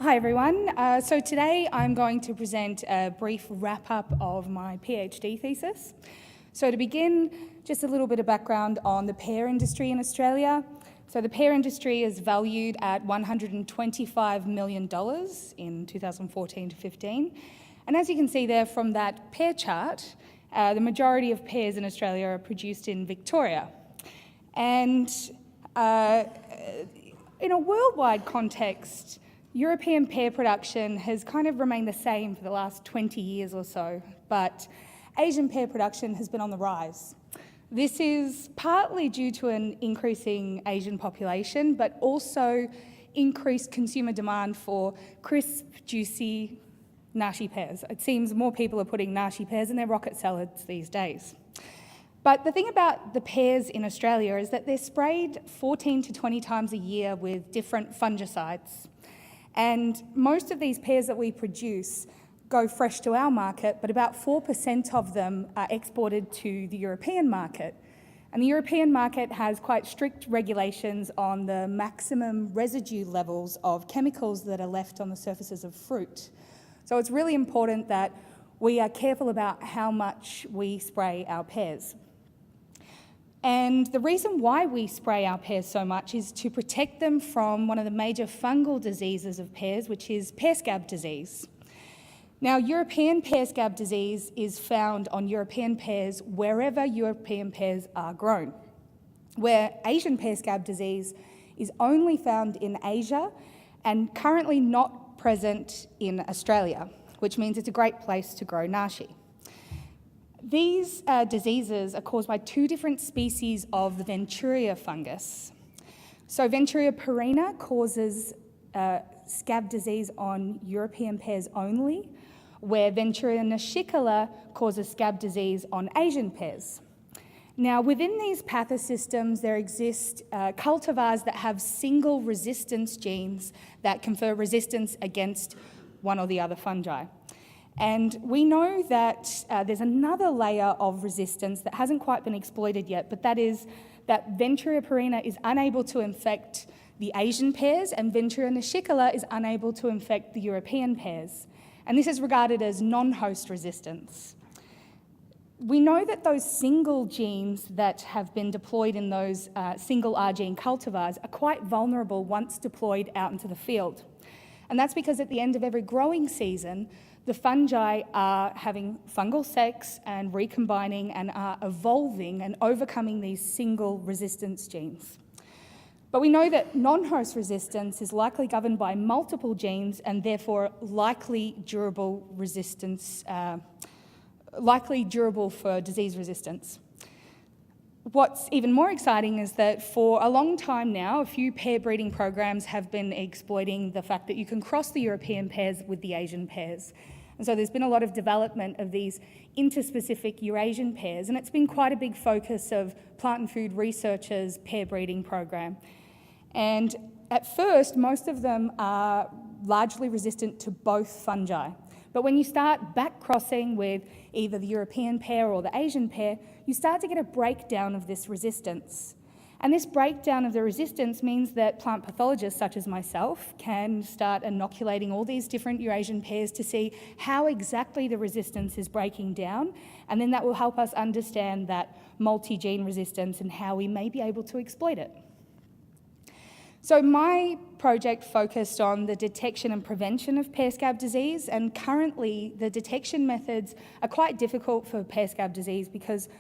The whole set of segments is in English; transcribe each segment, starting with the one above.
Hi everyone. So today I'm going to present a brief wrap-up of my PhD thesis. So to begin, just a little bit of background on the pear industry in Australia. So the pear industry is valued at $125 million in 2014 to 15. And as you can see there from that pear chart, the majority of pears in Australia are produced in Victoria. And in a worldwide context, European pear production has kind of remained the same for the last 20 years or so, but Asian pear production has been on the rise. This is partly due to an increasing Asian population, but also increased consumer demand for crisp, juicy, nashi pears. It seems more people are putting nashi pears in their rocket salads these days. But the thing about the pears in Australia is that they're sprayed 14 to 20 times a year with different fungicides. And most of these pears that we produce go fresh to our market, but about 4% of them are exported to the European market. And the European market has quite strict regulations on the maximum residue levels of chemicals that are left on the surfaces of fruit. So it's really important that we are careful about how much we spray our pears. And the reason why we spray our pears so much is to protect them from one of the major fungal diseases of pears, which is pear scab disease. Now, European pear scab disease is found on European pears wherever European pears are grown, where Asian pear scab disease is only found in Asia and currently not present in Australia, which means it's a great place to grow nashi. These diseases are caused by two different species of the Venturiea fungus. So Venturiea perenna causes scab disease on European pears only, where Venturiea nascicola causes scab disease on Asian pears. Now, within these pathosystems, there exist cultivars that have single resistance genes that confer resistance against one or the other fungi. And we know that there's another layer of resistance that hasn't quite been exploited yet, but that is that Venturiea perenna is unable to infect the Asian pears and Venturiea nascicola is unable to infect the European pears. And this is regarded as non-host resistance. We know that those single genes that have been deployed in those single R gene cultivars are quite vulnerable once deployed out into the field. And that's because at the end of every growing season, the fungi are having fungal sex and recombining and are evolving and overcoming these single resistance genes. But we know that non-host resistance is likely governed by multiple genes and therefore likely durable for disease resistance. What's even more exciting is that for a long time now, a few pear breeding programs have been exploiting the fact that you can cross the European pears with the Asian pears. And so there's been a lot of development of these interspecific Eurasian pears, and it's been quite a big focus of plant and food researchers' pear breeding program. And at first, most of them are largely resistant to both fungi. But when you start back crossing with either the European pear or the Asian pear, you start to get a breakdown of this resistance. And this breakdown of the resistance means that plant pathologists such as myself can start inoculating all these different Eurasian pears to see how exactly the resistance is breaking down. And then that will help us understand that multi-gene resistance and how we may be able to exploit it. So my project focused on the detection and prevention of pear scab disease, and currently the detection methods are quite difficult for pear scab disease because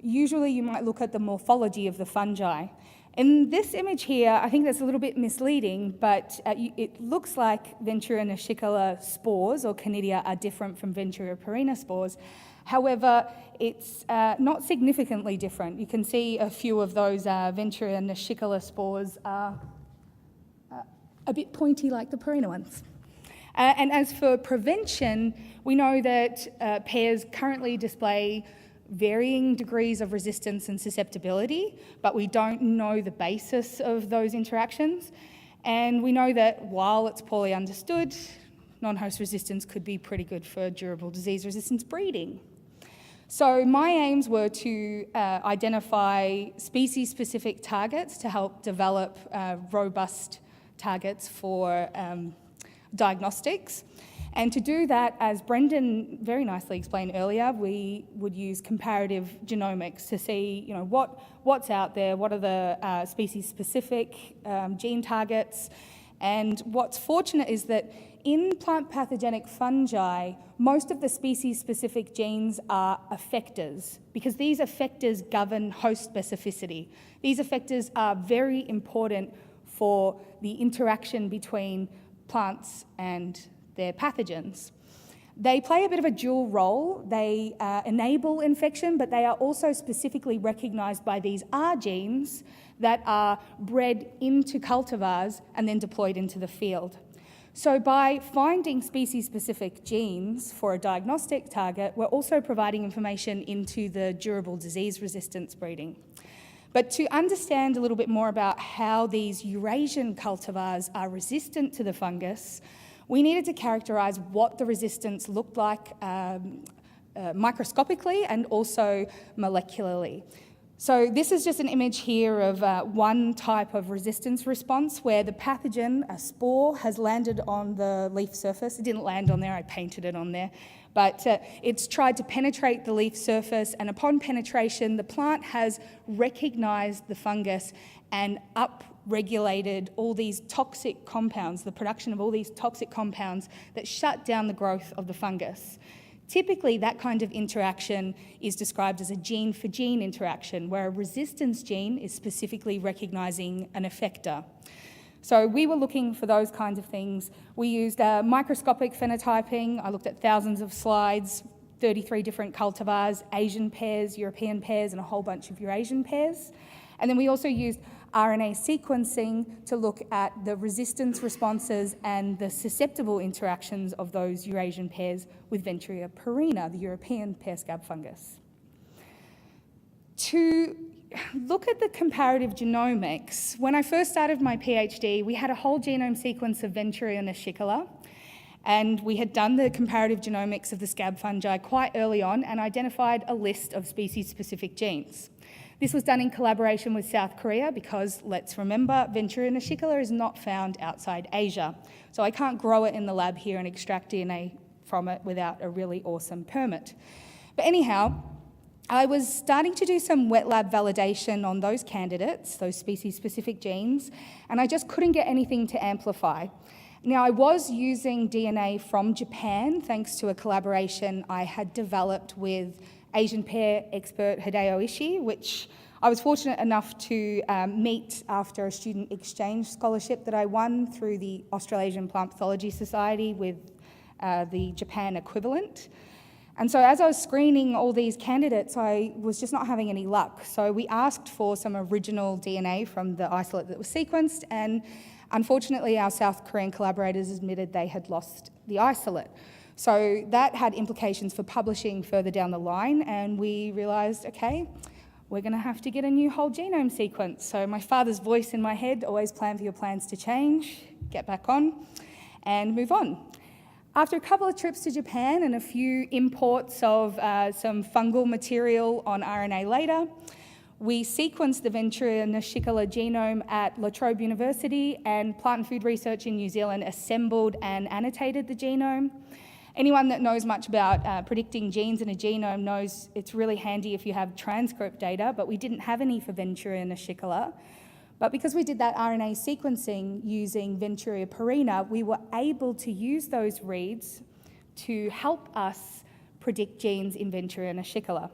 usually you might look at the morphology of the fungi. In this image here, I think that's a little bit misleading, but it looks like Venturiea nascicola spores or conidia are different from Venturiea perenna spores. However, it's not significantly different. You can see a few of those Venturiea nascicola spores are a bit pointy like the perenna ones. And as for prevention, we know that pears currently display varying degrees of resistance and susceptibility, but we don't know the basis of those interactions. And we know that while it's poorly understood, non-host resistance could be pretty good for durable disease resistance breeding. So my aims were to identify species-specific targets to help develop robust targets for diagnostics. And to do that, as Brendan very nicely explained earlier, we would use comparative genomics to see, what's out there, what are the species-specific gene targets. And what's fortunate is that in plant pathogenic fungi, most of the species-specific genes are effectors, because these effectors govern host specificity. These effectors are very important for the interaction between plants and their pathogens. They play a bit of a dual role. They enable infection, but they are also specifically recognised by these R genes that are bred into cultivars and then deployed into the field. So by finding species-specific genes for a diagnostic target, we're also providing information into the durable disease resistance breeding. But to understand a little bit more about how these Eurasian cultivars are resistant to the fungus, we needed to characterise what the resistance looked like microscopically and also molecularly. So this is just an image here of one type of resistance response where the pathogen, a spore, has landed on the leaf surface. It didn't land on there, I painted it on there. But it's tried to penetrate the leaf surface, and upon penetration, the plant has recognised the fungus and upregulated all these toxic compounds, the production of all these toxic compounds that shut down the growth of the fungus. Typically, that kind of interaction is described as a gene-for-gene interaction, where a resistance gene is specifically recognising an effector. So we were looking for those kinds of things. We used microscopic phenotyping. I looked at thousands of slides, 33 different cultivars, Asian pears, European pears, and a whole bunch of Eurasian pears. And then we also used RNA sequencing to look at the resistance responses and the susceptible interactions of those Eurasian pears with Ventria perina, the European pear scab fungus. To look at the comparative genomics, when I first started my PhD, we had a whole genome sequence of Ventria nascicola, and we had done the comparative genomics of the scab fungi quite early on and identified a list of species-specific genes. This was done in collaboration with South Korea because, let's remember, Ventria nascicola is not found outside Asia. So I can't grow it in the lab here and extract DNA from it without a really awesome permit. But anyhow, I was starting to do some wet lab validation on those candidates, those species-specific genes, and I just couldn't get anything to amplify. Now, I was using DNA from Japan thanks to a collaboration I had developed with Asian pear expert Hideo Ishii, which I was fortunate enough to meet after a student exchange scholarship that I won through the Australasian Plant Pathology Society with the Japan equivalent. And so as I was screening all these candidates, I was just not having any luck. So we asked for some original DNA from the isolate that was sequenced, and unfortunately our South Korean collaborators admitted they had lost the isolate. So that had implications for publishing further down the line, and we realised, okay, we're going to have to get a new whole genome sequence. So my father's voice in my head, always plan for your plans to change, get back on, and move on. After a couple of trips to Japan and a few imports of some fungal material on RNA later, we sequenced the Ventria nascicola genome at La Trobe University, and Plant and Food Research in New Zealand assembled and annotated the genome. Anyone that knows much about predicting genes in a genome knows it's really handy if you have transcript data, but we didn't have any for Ventria nascicola. But because we did that RNA sequencing using Ventria perina, we were able to use those reads to help us predict genes in Ventria nascicola.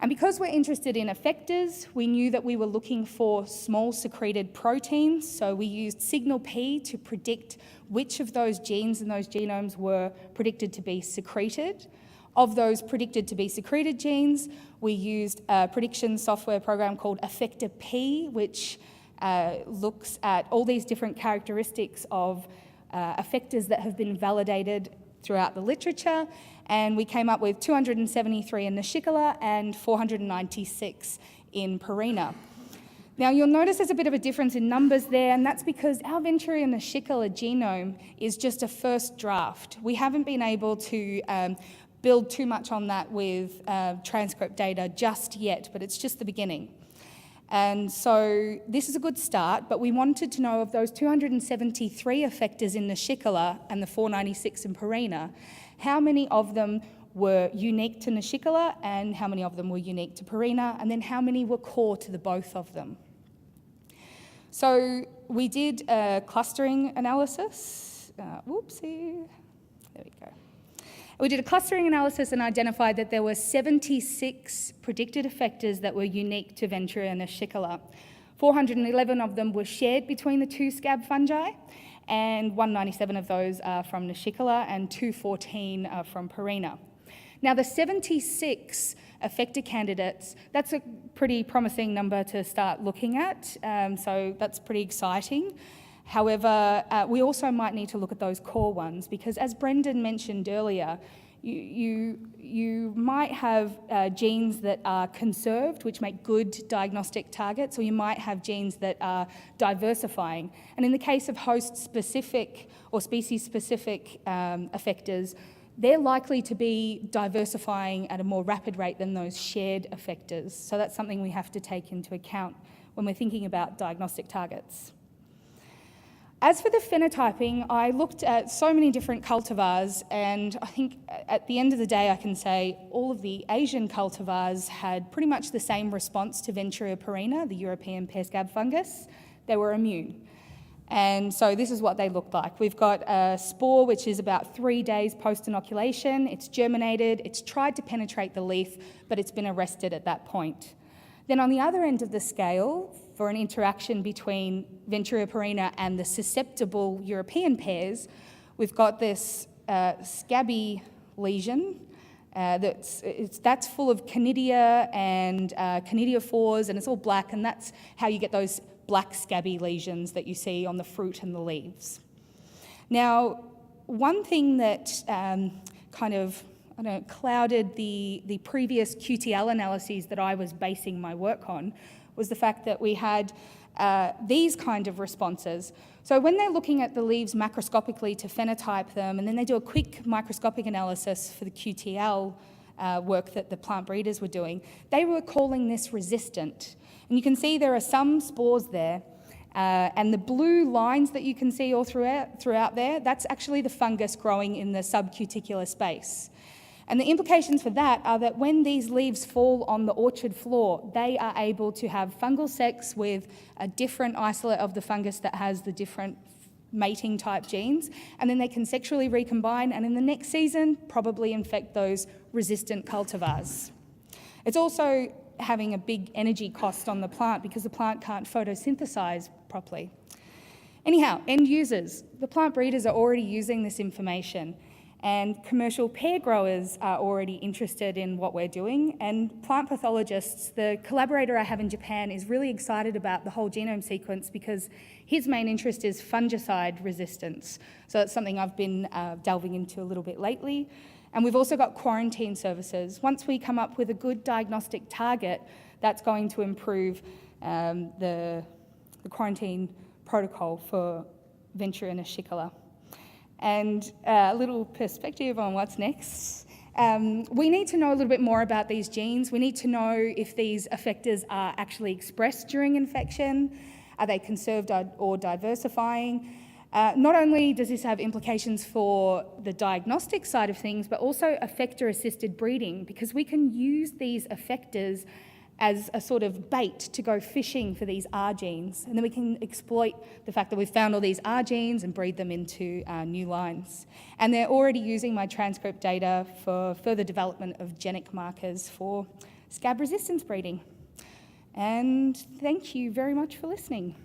And because we're interested in effectors, we knew that we were looking for small secreted proteins, so we used signal P to predict which of those genes in those genomes were predicted to be secreted. Of those predicted to be secreted genes, we used a prediction software program called Effector P, which looks at all these different characteristics of effectors that have been validated throughout the literature, and we came up with 273 in nascicola and 496 in perina. Now you'll notice there's a bit of a difference in numbers there, and that's because our Ventria nascicola genome is just a first draft. We haven't been able to build too much on that with transcript data just yet, but it's just the beginning. And so this is a good start, but we wanted to know of those 273 effectors in Nashikala and the 496 in Purina, how many of them were unique to Nashikala and how many of them were unique to Purina, and then how many were core to the both of them. So we did a clustering analysis. Whoopsie, there we go. We did a clustering analysis and identified that there were 76 predicted effectors that were unique to Ventura and Nashikala. 411 of them were shared between the two scab fungi, and 197 of those are from Nashikala and 214 are from Purina. Now, the 76 effector candidates, that's a pretty promising number to start looking at, so that's pretty exciting. However, we also might need to look at those core ones because, as Brendan mentioned earlier, you might have genes that are conserved, which make good diagnostic targets, or you might have genes that are diversifying. And in the case of host-specific or species-specific effectors, they're likely to be diversifying at a more rapid rate than those shared effectors. So that's something we have to take into account when we're thinking about diagnostic targets. As for the phenotyping, I looked at so many different cultivars, and I think at the end of the day I can say all of the Asian cultivars had pretty much the same response to Ventura purina, the European pear scab fungus. They were immune. And so this is what they looked like. We've got a spore which is about 3 days post-inoculation. It's germinated, it's tried to penetrate the leaf, but it's been arrested at that point. Then on the other end of the scale, for an interaction between Ventura purina and the susceptible European pears, we've got this scabby lesion that's full of conidia and conidiophores, and it's all black, and that's how you get those black scabby lesions that you see on the fruit and the leaves. Now, one thing that clouded the previous QTL analyses that I was basing my work on was the fact that we had these kind of responses. So when they're looking at the leaves macroscopically to phenotype them, and then they do a quick microscopic analysis for the QTL work that the plant breeders were doing, they were calling this resistant. And you can see there are some spores there, and the blue lines that you can see all throughout there, that's actually the fungus growing in the subcuticular space. And the implications for that are that when these leaves fall on the orchard floor, they are able to have fungal sex with a different isolate of the fungus that has the different mating type genes, and then they can sexually recombine, and in the next season, probably infect those resistant cultivars. It's also having a big energy cost on the plant because the plant can't photosynthesize properly. Anyhow, end users, the plant breeders are already using this information, and commercial pear growers are already interested in what we're doing, and plant pathologists, the collaborator I have in Japan is really excited about the whole genome sequence because his main interest is fungicide resistance. So that's something I've been delving into a little bit lately. And we've also got quarantine services. Once we come up with a good diagnostic target, that's going to improve the quarantine protocol for Ventura and Nashikala. And a little perspective on what's next. We need to know a little bit more about these genes. We need to know if these effectors are actually expressed during infection. Are they conserved or diversifying? Not only does this have implications for the diagnostic side of things, but also effector-assisted breeding, because we can use these effectors as a sort of bait to go fishing for these R genes. And then we can exploit the fact that we've found all these R genes and breed them into new lines. And they're already using my transcript data for further development of genic markers for scab resistance breeding. And thank you very much for listening.